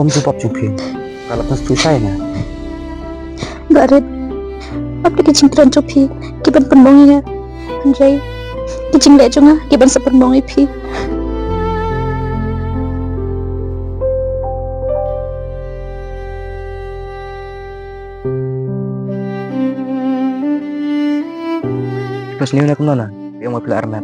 bom jupap juga. Kalau pas susah ya. Garet apa kicing tran copi kiban penbongi ya Andre kicing le chunga kiban sepenbongi pi Pas ni nak mana? Yang mobil Arnab.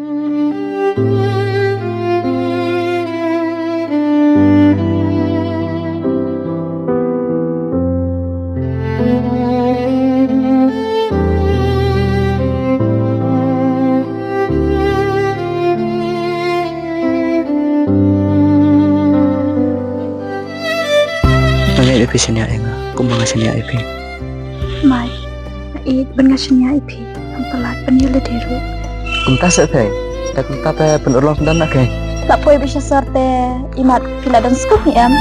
Nanya IP sini ya, kumbang sini ya IP. mai ait ban ngasnya ipi ampalat panila deru Kumtas saya. Tak kumtas penurung dan nak. tak poi bisa sarte imat pila dan skop ni am